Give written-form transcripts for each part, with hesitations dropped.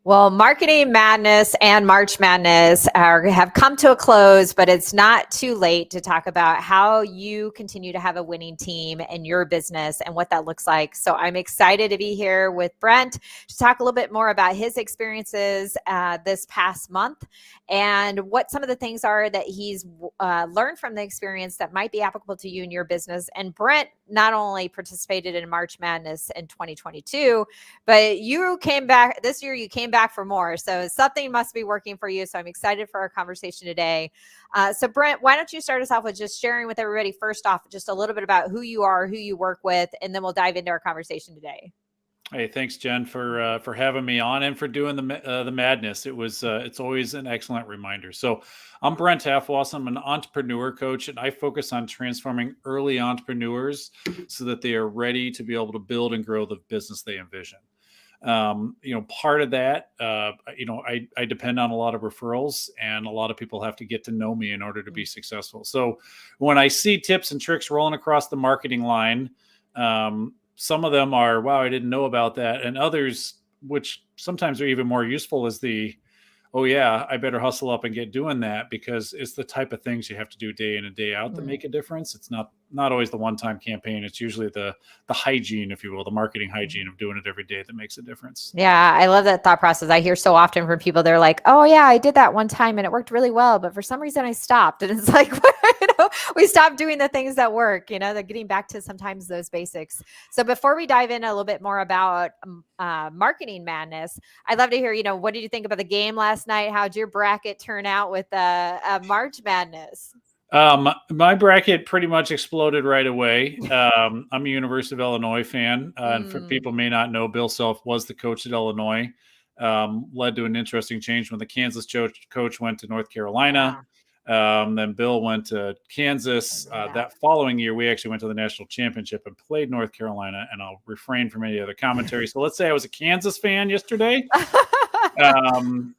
Well, Marketing Madness and March Madness have come to a close, but it's not too late to talk about how you continue to have a winning team in your business and what that looks like. So I'm excited to be here with Brent to talk a little bit more about his experiences this past month and what some of the things are that he's learned from the experience that might be applicable to you and your business. And Brent not only participated in March Madness in 2022, but you came back this year, you came back for more. So something must be working for you. So I'm excited for our conversation today. So Brent, why don't you start us off with just sharing with everybody, first off, just a little bit about who you are, who you work with, and then we'll dive into our conversation today. Hey, thanks, Jen, for having me on and for doing the madness. It's always an excellent reminder. So, I'm Brent Halfwassen. I'm an entrepreneur coach, and I focus on transforming early entrepreneurs so that they are ready to be able to build and grow the business they envision. Part of that, I depend on a lot of referrals, and a lot of people have to get to know me in order to be successful. So, when I see tips and tricks rolling across the marketing line, some of them are, wow, I didn't know about that. And others, which sometimes are even more useful, is oh yeah, I better hustle up and get doing that, because it's the type of things you have to do day in and day out that make a difference. It's not always the one-time campaign. It's usually the hygiene, if you will, the marketing hygiene of doing it every day that makes a difference. Yeah, I love that thought process. I hear so often from people, they're like, oh yeah, I did that one time and it worked really well, but for some reason I stopped. And it's like, we stopped doing the things that work, they're getting back to sometimes those basics. So before we dive in a little bit more about Marketing Madness, I'd love to hear, what did you think about the game last night? How'd your bracket turn out with March Madness? My bracket pretty much exploded right away. I'm a University of Illinois fan. And for people may not know, Bill Self was the coach at Illinois. Led to an interesting change when the Kansas coach went to North Carolina. Then Bill went to Kansas. That following year, we actually went to the national championship and played North Carolina. And I'll refrain from any other commentary. So let's say I was a Kansas fan yesterday.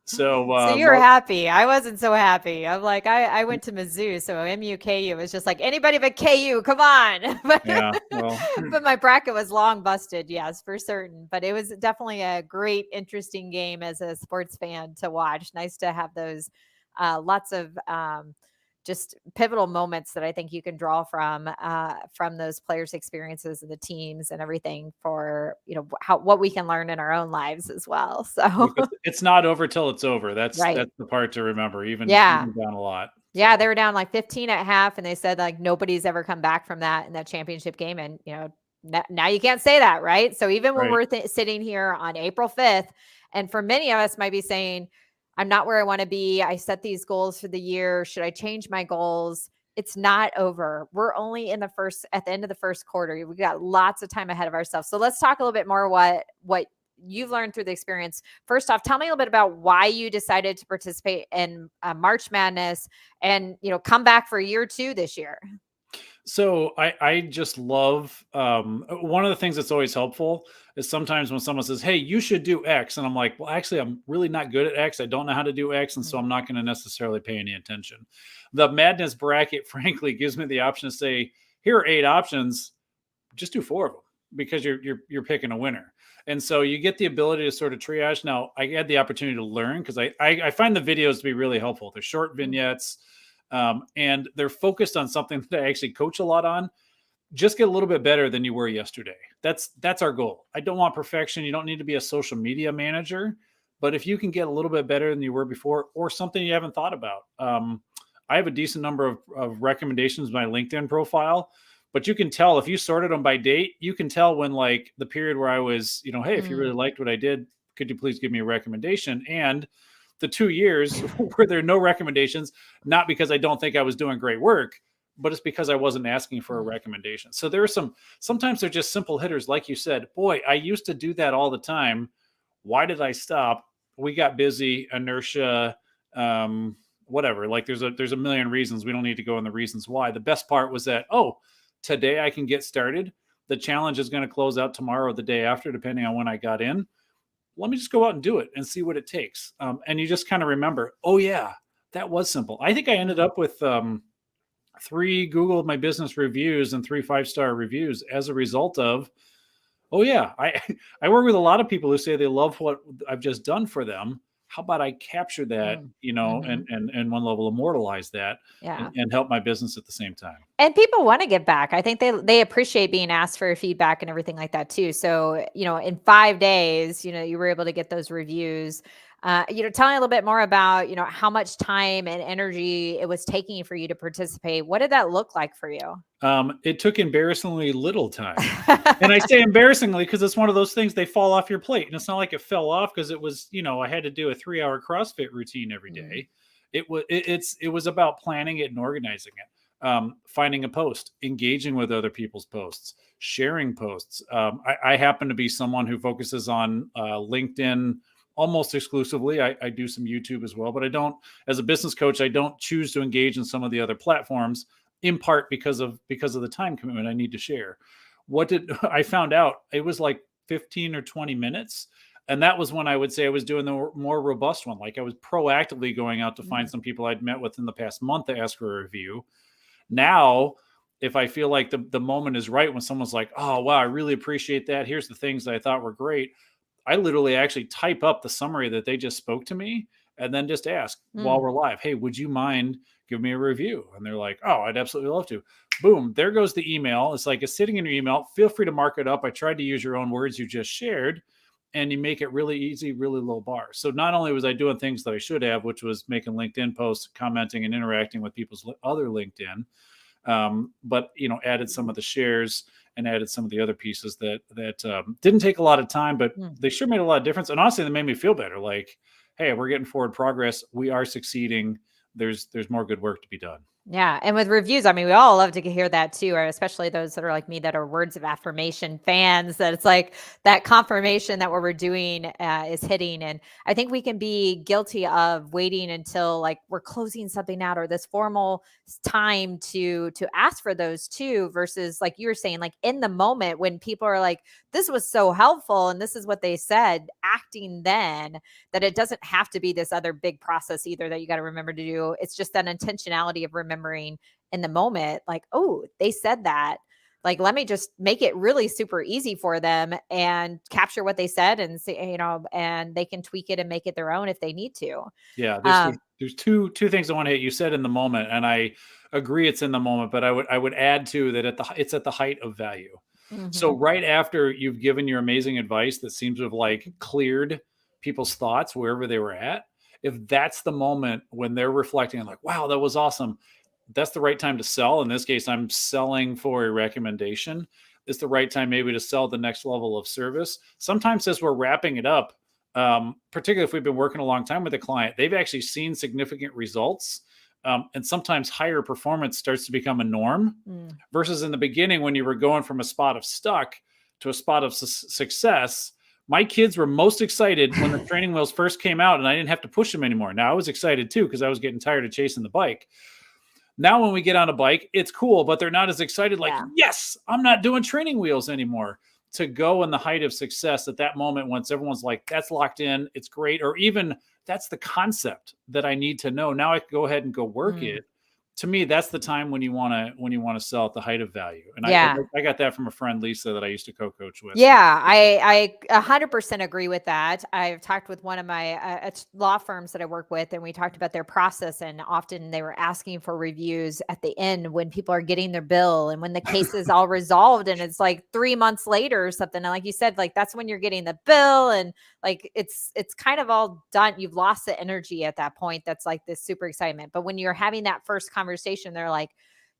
So you were happy. I wasn't so happy. I'm like, I went to Mizzou, so MUKU was just like anybody but KU. Come on. But my bracket was long busted. Yes, for certain. But it was definitely a great, interesting game as a sports fan to watch. Nice to have those lots of just pivotal moments that I think you can draw from those players' experiences and the teams and everything for, what we can learn in our own lives as well. So it's not over till it's over. That's right. That's the part to remember, even down a lot. So. Yeah, they were down like 15 at half, and they said like nobody's ever come back from that in that championship game. And, now you can't say that, right? So even when we're sitting here on April 5th, and for many of us might be saying, I'm not where I want to be. I set these goals for the year. Should I change my goals? It's not over. We're only at the end of the first quarter. We got lots of time ahead of ourselves. So let's talk a little bit more what you've learned through the experience. First off, tell me a little bit about why you decided to participate in March Madness and, come back for year 2 this year. So I just love, one of the things that's always helpful is sometimes when someone says, hey, you should do X. And I'm like, well, actually, I'm really not good at X. I don't know how to do X. And so I'm not going to necessarily pay any attention. The Madness bracket, frankly, gives me the option to say, here are 8 options. Just do 4 of them, because you're picking a winner. And so you get the ability to sort of triage. Now, I had the opportunity to learn, because I find the videos to be really helpful. They're short vignettes. And they're focused on something that I actually coach a lot on. Just get a little bit better than you were yesterday. That's our goal. I don't want perfection. You don't need to be a social media manager, but if you can get a little bit better than you were before, or something you haven't thought about. I have a decent number of recommendations in my LinkedIn profile, but you can tell if you sorted them by date, you can tell when, like, the period where I was, hey, if you really liked what I did, could you please give me a recommendation? And the 2 years where there are no recommendations, not because I don't think I was doing great work, but it's because I wasn't asking for a recommendation. So there are sometimes they're just simple hitters. Like you said, boy, I used to do that all the time. Why did I stop? We got busy, inertia, whatever. Like there's a million reasons. We don't need to go in the reasons why. The best part was that, today I can get started. The challenge is going to close out tomorrow or the day after, depending on when I got in. Let me just go out and do it and see what it takes. And you just kind of remember, oh yeah, that was simple. I think I ended up with 3 Google My Business reviews and 3 5-star reviews as a result of Oh yeah, I work with a lot of people who say they love what I've just done for them. How about I capture that, Mm. and Mhm. one level immortalize that Yeah. and help my business at the same time. And people want to give back. I think they appreciate being asked for feedback and everything like that too. So, in 5 days, you were able to get those reviews. Tell me a little bit more about, how much time and energy it was taking for you to participate. What did that look like for you? It took embarrassingly little time. And I say embarrassingly because it's one of those things they fall off your plate. And it's not like it fell off because it was, I had to do a 3-hour CrossFit routine every Mm, day. It was about planning it and organizing it. Finding a post, engaging with other people's posts, sharing posts. I happen to be someone who focuses on LinkedIn almost exclusively. I do some YouTube as well, but I don't, as a business coach, I don't choose to engage in some of the other platforms in part because of the time commitment I need to share. What did I found out? It was like 15 or 20 minutes. And that was when I would say I was doing the more robust one. Like I was proactively going out to find mm, some people I'd met with in the past month to ask for a review. Now, if I feel like the moment is right when someone's like, oh, wow, I really appreciate that. Here's the things that I thought were great. I literally actually type up the summary that they just spoke to me and then just ask while mm. we're live, hey, would you mind giving me a review? And they're like, oh, I'd absolutely love to. Boom, there goes the email. It's like it's sitting in your email. Feel free to mark it up. I tried to use your own words you just shared, and you make it really easy, really low bar. So not only was I doing things that I should have, which was making LinkedIn posts, commenting, and interacting with people's other LinkedIn, but added some of the shares and added some of the other pieces that didn't take a lot of time, but Mm. they sure made a lot of difference. And honestly, they made me feel better. Like, hey, we're getting forward progress. We are succeeding. There's more good work to be done. Yeah, and with reviews, I mean, we all love to hear that too, or especially those that are like me that are words of affirmation fans. That it's like that confirmation that what we're doing is hitting, and I think we can be guilty of waiting until like we're closing something out or this formal time to ask for those too, versus like you were saying, like in the moment when people are like, "This was so helpful," and this is what they said, acting then that it doesn't have to be this other big process either that you got to remember to do. It's just that intentionality of remembering in the moment, like, oh, they said that. Like, let me just make it really super easy for them and capture what they said and say, and they can tweak it and make it their own if they need to. Yeah, Um, there's two things I want to hit. You said in the moment, and I agree it's in the moment, but I would add too that it's at the height of value. So mhm. right after you've given your amazing advice that seems to have like cleared people's thoughts wherever they were at, if that's the moment when they're reflecting and like, wow, that was awesome, that's the right time to sell. In this case, I'm selling for a recommendation. It's the right time maybe to sell the next level of service. Sometimes as we're wrapping it up, particularly if we've been working a long time with a client, they've actually seen significant results. And sometimes higher performance starts to become a norm Mm. versus in the beginning when you were going from a spot of stuck to a spot of success. My kids were most excited when the training wheels first came out and I didn't have to push them anymore. Now I was excited too because I was getting tired of chasing the bike. Now when we get on a bike, it's cool, but they're not as excited like, Yeah. yes, I'm not doing training wheels anymore. To go in the height of success at that moment once everyone's like, that's locked in, it's great, or even that's the concept that I need to know. Now I can go ahead and go work Mm. it. To me, that's the time when you want to sell at the height of value. And Yeah. I got that from a friend, Lisa, that I used to co-coach with. Yeah, I 100% agree with that. I've talked with one of my law firms that I work with, and we talked about their process. And often they were asking for reviews at the end when people are getting their bill and when the case is all resolved, and it's like 3 months later or something. And like you said, like that's when you're getting the bill, and like it's kind of all done. You've lost the energy at that point. That's like this super excitement. But when you're having that first conversation, they're like,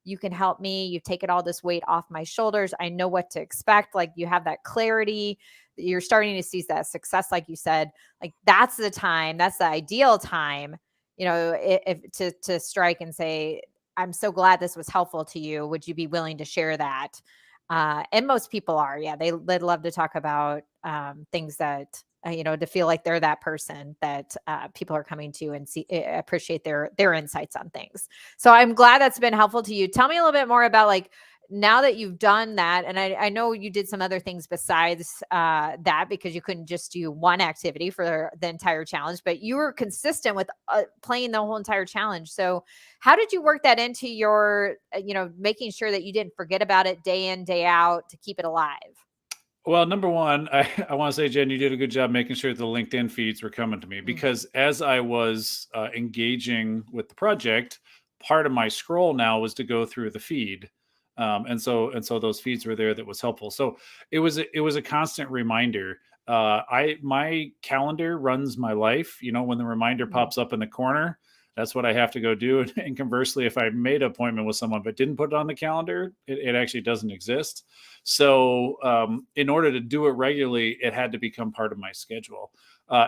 you can help me. You've taken all this weight off my shoulders. I know what to expect. Like you have that clarity. You're starting to see that success, like you said. Like that's the time. That's the ideal time. If to strike and say, "I'm so glad this was helpful to you. Would you be willing to share that?" And most people are. Yeah, they'd love to talk about things that to feel like they're that person that people are coming to and appreciate their insights on things. So I'm glad that's been helpful to you. Tell me a little bit more about like now that you've done that, and I know you did some other things besides that because you couldn't just do one activity for the entire challenge, but you were consistent with playing the whole entire challenge. So how did you work that into your, making sure that you didn't forget about it day in, day out to keep it alive? Well, number one, I want to say, Jen, you did a good job making sure the LinkedIn feeds were coming to me, Mm, because as I was engaging with the project, part of my scroll now was to go through the feed, and so those feeds were there. That was helpful. So it was a constant reminder. My calendar runs my life. When the reminder mm, pops up in the corner, that's what I have to go do. And conversely, if I made an appointment with someone but didn't put it on the calendar, it actually doesn't exist. So, in order to do it regularly, it had to become part of my schedule.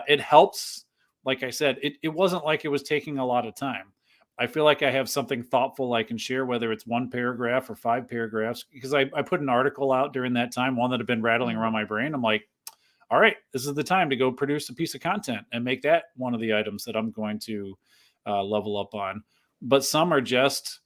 It helps. Like I said, it wasn't like it was taking a lot of time. I feel like I have something thoughtful I can share, whether it's one paragraph or five paragraphs, because I put an article out during that time, one that had been rattling mm, around my brain. I'm like, all right, this is the time to go produce a piece of content and make that one of the items that I'm going to level up on. But some are just,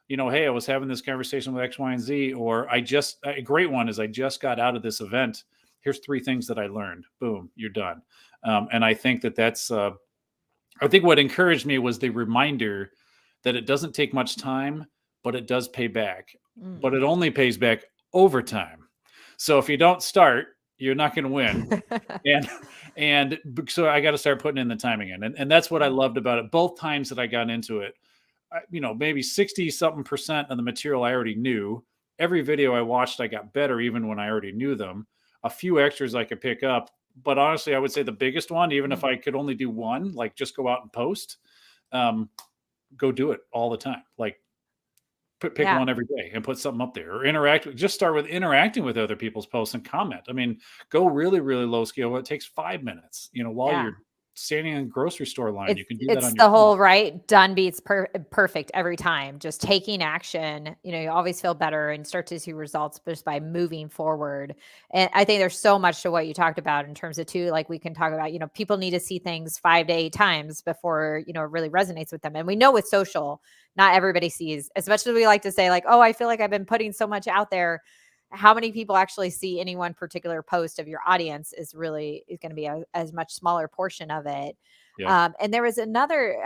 hey, I was having this conversation with X, Y, and Z, or a great one is I just got out of this event. Here's three things that I learned. Boom, you're done. And I think I think what encouraged me was the reminder that it doesn't take much time, but it does pay back. But mm. it only pays back over time. So if you don't start, you're not going to win. And so I got to start putting in the time again. And that's what I Mm, loved about it. Both times that I got into it, maybe 60 something percent of the material I already knew. Every video I watched, I got better even when I already knew them. A few extras I could pick up. But honestly, I would say the biggest one, even if mm. I could only do one, like just go out and post, um, go do it all the time. Like pick Yeah, one every day and put something up there, or just start with interacting with other people's posts and comment. I mean, go really, really low scale. It takes 5 minutes, while yeah. you're standing in a grocery store line. It's You can do that it's on your the phone. whole, right, done beats perfect every time. Just taking action, you always feel better and start to see results just by moving forward. And I think there's so much to what you talked about in terms of too, like we can talk about, people need to see things 5 to 8 times before, it really resonates with them. And we know with social, not everybody sees, as much as we like to say like, "Oh, I feel like I've been putting so much out there." How many people actually see any one particular post of your audience is going to be as much smaller portion of it. Yep. And there was another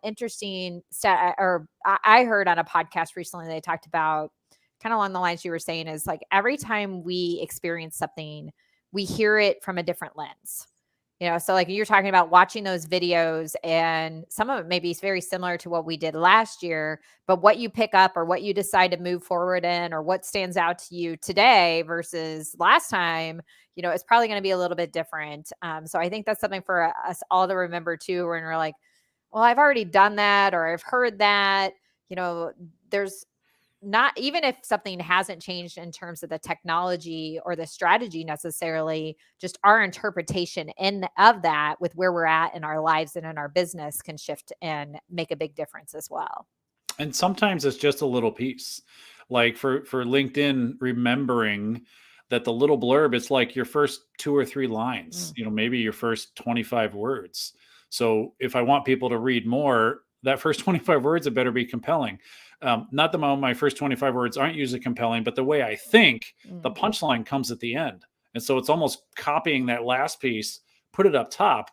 interesting stat, or I heard on a podcast recently, they talked about kind of along the lines you were saying is like every time we experience something, we hear it from a different lens. So like you're talking about watching those videos, and some of it maybe is very similar to what we did last year, but what you pick up or what you decide to move forward in, or what stands out to you today versus last time, it's probably going to be a little bit different. So I think that's something for us all to remember too, when we're like, well, I've already done that, or I've heard that, there's not, even if something hasn't changed in terms of the technology or the strategy necessarily, just our interpretation of that with where we're at in our lives and in our business can shift and make a big difference as well. And sometimes it's just a little piece. Like for LinkedIn, remembering that the little blurb, it's like your first two or three lines, Mm, maybe your first 25 words. So if I want people to read more, that first 25 words, it better be compelling. Not the moment my first 25 words aren't usually compelling, but the way I think, the mm, punchline comes at the end. And so it's almost copying that last piece, put it up top,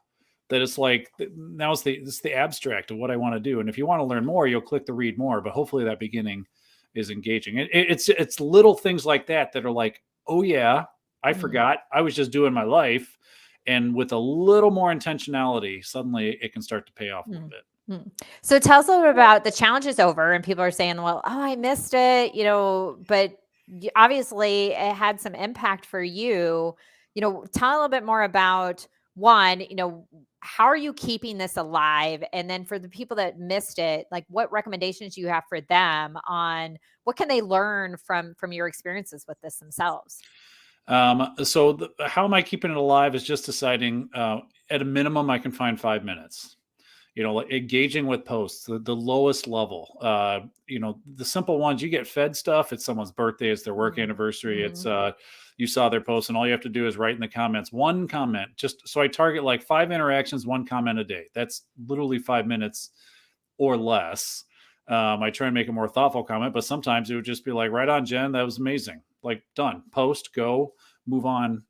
that it's like now it's the abstract of what I want to do. And if you want to learn more, you'll click the read more. But hopefully that beginning is engaging. It's little things like that are like, oh yeah, I mm, forgot. I was just doing my life. And with a little more intentionality, suddenly it can start to pay off a little mm, bit. mm. So tell us a little bit about the challenge is over, and people are saying, well, oh, I missed it, but obviously it had some impact for you. Tell a little bit more about one, how are you keeping this alive? And then for the people that missed it, like what recommendations you have for them on what can they learn from your experiences with this themselves? So how am I keeping it alive is just deciding at a minimum I can find 5 minutes. Like engaging with posts, the lowest level. The simple ones, you get fed stuff. It's someone's birthday, it's their work Mm, anniversary. It's mhm, you saw their post, and all you have to do is write in the comments one comment. Just so I target like 5 interactions, one comment a day. That's literally 5 minutes or less. I try and make a more thoughtful comment, but sometimes it would just be like, right on, Jen, that was amazing. Like done, post, go, move on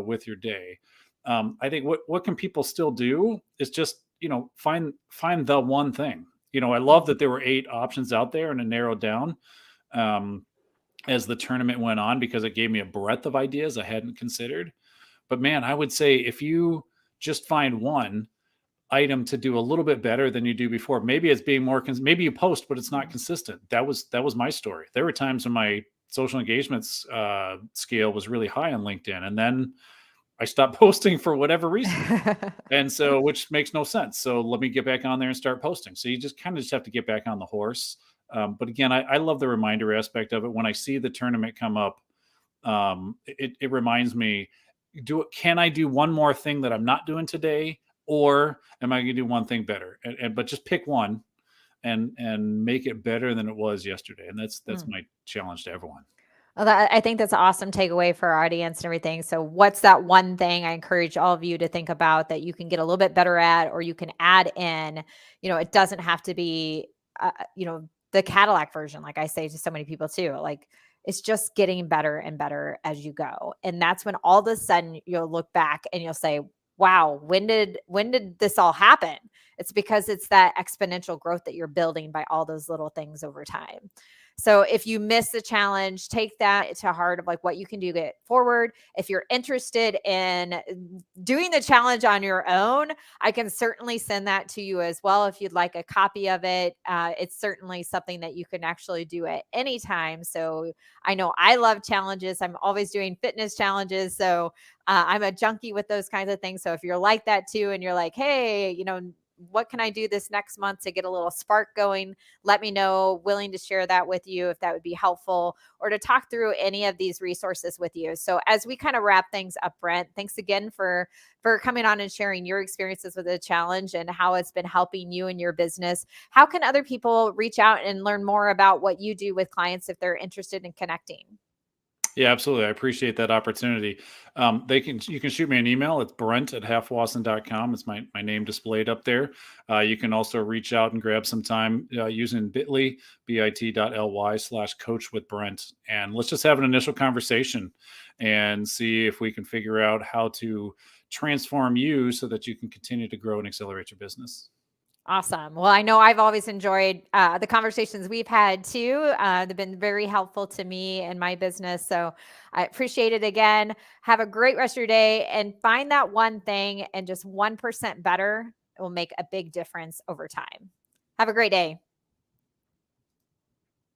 with your day. I think what can people still do is just find the one thing. I love mm, that there were 8 options out there and it narrowed down. Um, as the tournament went on because it gave me a breadth of ideas I hadn't considered. But man, I would say if you just find one item to do a little bit better than you do before, maybe it's being more, maybe you post, but it's not consistent. That was my story. There were times when my social engagements scale was really high on LinkedIn, and then I stopped posting for whatever reason. And so, which makes no sense. So let me get back on there and start posting. So you just kind of just have to get back on the horse. But again, I love the reminder aspect of it. When I see the tournament come up, it reminds me, can I do one more thing that I'm not doing today? Or am I going to do one thing better? But just pick one and make it better than it was yesterday. And that's my challenge to everyone. Well, I think that's an awesome takeaway for our audience and everything. So, what's that one thing I encourage all of you to think about that you can get a little bit better at, or you can add in? It doesn't have to be, the Cadillac version, like I say to so many people too. Like, it's just getting better and better as you go, and that's when all of a sudden you'll look back and you'll say, "Wow, when did this all happen?" It's because it's that exponential growth that you're building by all those little things over time. So if you miss the challenge, take that to heart of like what you can do to get forward. If you're interested in doing the challenge on your own, I can certainly send that to you as well. If you'd like a copy of it, it's certainly something that you can actually do at any time. So I know I love challenges. I'm always doing fitness challenges. So I'm a junkie with those kinds of things. So if you're like that too, and you're like, hey, what can I do this next month to get a little spark going? Let me know. Willing to share that with you if that would be helpful, or to talk through any of these resources with you. So as we kind of wrap things up, Brent, thanks again for coming on and sharing your experiences with the challenge and how it's been helping you and your business. How can other people reach out and learn more about what you do with clients if they're interested in connecting? Yeah, absolutely. I appreciate that opportunity. You can shoot me an email. It's Brent@halfwassen.com. It's my name displayed up there. You can also reach out and grab some time using bit.ly/coach with Brent. And let's just have an initial conversation and see if we can figure out how to transform you so that you can continue to grow and accelerate your business. Awesome. Well, I know I've always enjoyed the conversations we've had too. They've been very helpful to me and my business. So I appreciate it again. Have a great rest of your day and find that one thing, and just 1% better will make a big difference over time. Have a great day.